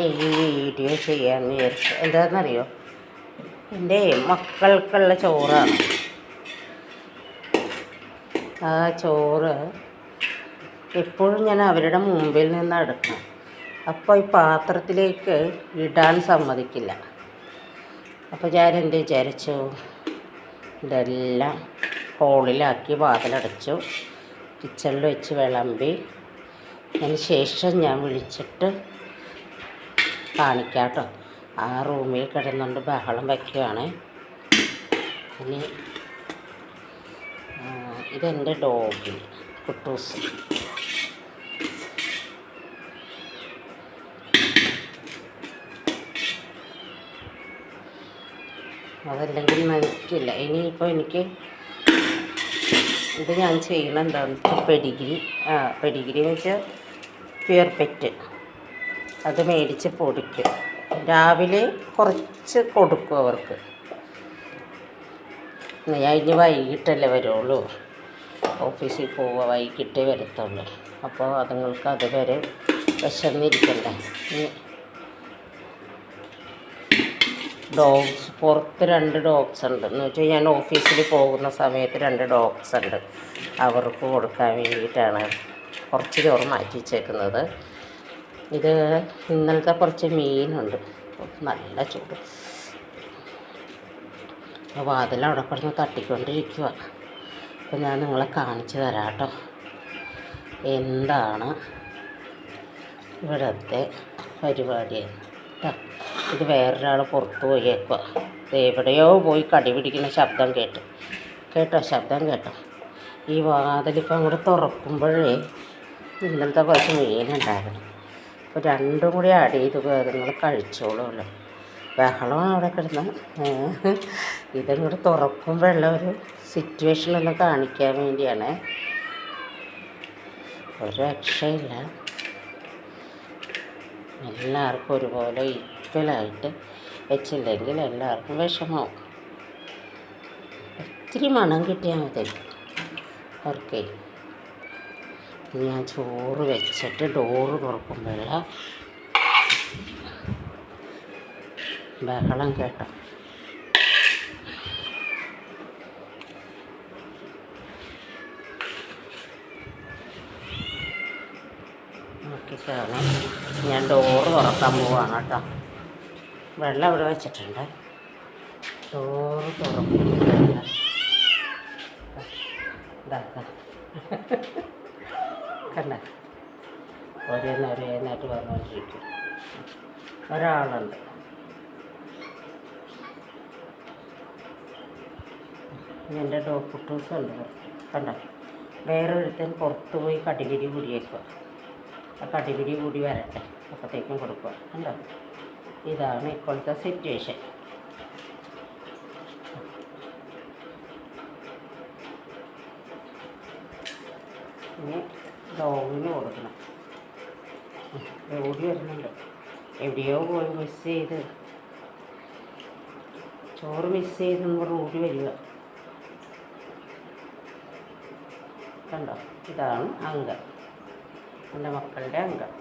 ഈ വീഡിയോ ചെയ്യാമെന്ന് വിചാരിച്ചു. എന്താണെന്നറിയോ, എൻ്റെ മക്കൾക്കുള്ള ചോറാണ്. ആ ചോറ് എപ്പോഴും ഞാൻ അവരുടെ മുമ്പിൽ നിന്ന് എടുക്കണം. അപ്പോൾ ഈ പാത്രത്തിലേക്ക് ഇടാൻ സമ്മതിക്കില്ല. അപ്പോൾ ഞാൻ എന്ത് വിചാരിച്ചു, ഇതെല്ലാം ഹോളിലാക്കി വാതിലടച്ചു, കിച്ചണിൽ വെച്ച് വിളമ്പി അതിന് ശേഷം ഞാൻ വിളിച്ചിട്ട് കാണിക്കാം കേട്ടോ. ആ റൂമിൽ കിടന്നുകൊണ്ട് ബഹളം വയ്ക്കുകയാണ്. ഇനി ഇതെൻ്റെ ഡോഗിന് കുട്ടൂസ്. അതല്ലെങ്കിൽ നനയ്ക്കില്ല. ഇനിയിപ്പോൾ എനിക്ക് ഇത് ഞാൻ ചെയ്യണം എന്താണെന്ന് വെച്ചാൽ പെഡിഗ്രി എന്ന് വെച്ചാൽ പ്യുർ പെറ്റ്, അത് മേടിച്ച് പൊടിക്കും. രാവിലെ കുറച്ച് കൊടുക്കും അവർക്ക്. ഞാൻ ഇനി വൈകിട്ടല്ലേ വരുള്ളൂ, ഓഫീസിൽ പോവുക, വൈകിട്ടേ വരത്തുള്ളൂ. അപ്പോൾ അതുങ്ങൾക്ക് അതുവരെ വിശന്നിരിക്കണ്ടേ. ഡോഗ്സ് പുറത്ത് 2 ഡോഗ്സ് ഉണ്ട്. എന്ന് വെച്ചാൽ ഞാൻ ഓഫീസിൽ പോകുന്ന സമയത്ത് 2 ഡോഗ്സ് ഉണ്ട്. അവർക്ക് കൊടുക്കാൻ വേണ്ടിയിട്ടാണ് കുറച്ച് ചോറ് മാറ്റി വെച്ചേക്കുന്നത്. ഇത് ഇന്നലത്തെ കുറച്ച് മീനുണ്ട്, നല്ല ചൂട്. വാതിലവിടെ കിടന്ന് തട്ടിക്കൊണ്ടിരിക്കുക. അപ്പോൾ ഞാൻ നിങ്ങളെ കാണിച്ചു തരാം കേട്ടോ, എന്താണ് ഇവിടുത്തെ പരിപാടി കേട്ടോ. ഇത് വേറൊരാൾ പുറത്ത് പോയേക്കുക. എവിടെയോ പോയി കടി പിടിക്കുന്ന ശബ്ദം കേട്ടോ, ശബ്ദം കേട്ടോ. ഈ വാതിലിപ്പം അങ്ങോട്ട് തുറക്കുമ്പോഴേ ഇന്നലത്തെ കുറച്ച് മീനുണ്ടായിരുന്നു. അപ്പോൾ 2 കൂടി ആഡ് ചെയ്ത് നിങ്ങൾ കഴിച്ചോളുമല്ലോ. ബഹളമാണ് അവിടെ കിടന്ന്. ഇതിങ്ങോട്ട് തുറക്കുമ്പോഴുള്ള ഒരു സിറ്റുവേഷനൊന്ന് കാണിക്കാൻ വേണ്ടിയാണ്. ഒരു രക്ഷയില്ല. എല്ലാവർക്കും ഒരുപോലെ ഈക്വലായിട്ട് വെച്ചില്ലെങ്കിൽ എല്ലാവർക്കും വിഷമവും. ഒത്തിരി മണം കിട്ടിയാൽ മതി അവർക്ക്. ഞാൻ ചോറ് വെച്ചിട്ട് ഡോറ് തുറക്കുമ്പോഴുള്ള ബഹളം കേട്ടോ. നോക്കിക്കാണ്, ഞാൻ ഡോറ് തുറക്കാൻ പോവാണ് കേട്ടോ. വെള്ളം ഇവിടെ വെച്ചിട്ടുണ്ട്. ഡോറ് തുറക്കുന്നില്ല. ഇതാക്കാം കണ്ട, ഒരേന്നായിട്ട് വന്നുകൊണ്ടിരിക്കും. ഒരാളുണ്ട്. എൻ്റെ ഡോഗ് കുട്ടൂസ് ഉണ്ട് പുറത്ത്. കണ്ട, വേറൊരുത്തൻ പുറത്ത് പോയി കടിപിടി കൂടിയേക്കുക. ആ കടിപിടി കൂടി വരട്ടെ, അപ്പോഴത്തേക്കും കൊടുക്കുക. കണ്ടോ, ഇതാണ് ഇപ്പോഴത്തെ സിറ്റുവേഷൻ. ഇനി ഡോഗിന് കൊടുക്കണം. ഓടി വരുന്നുണ്ട്, എവിടെയോ പോയി മിസ് ചെയ്ത്, ചോറ് മിസ് ചെയ്തെന്ന് പറഞ്ഞ് ഓടി വരിക. കണ്ടോ, ഇതാണ് അംഗം, എൻ്റെ മക്കളുടെ അംഗം.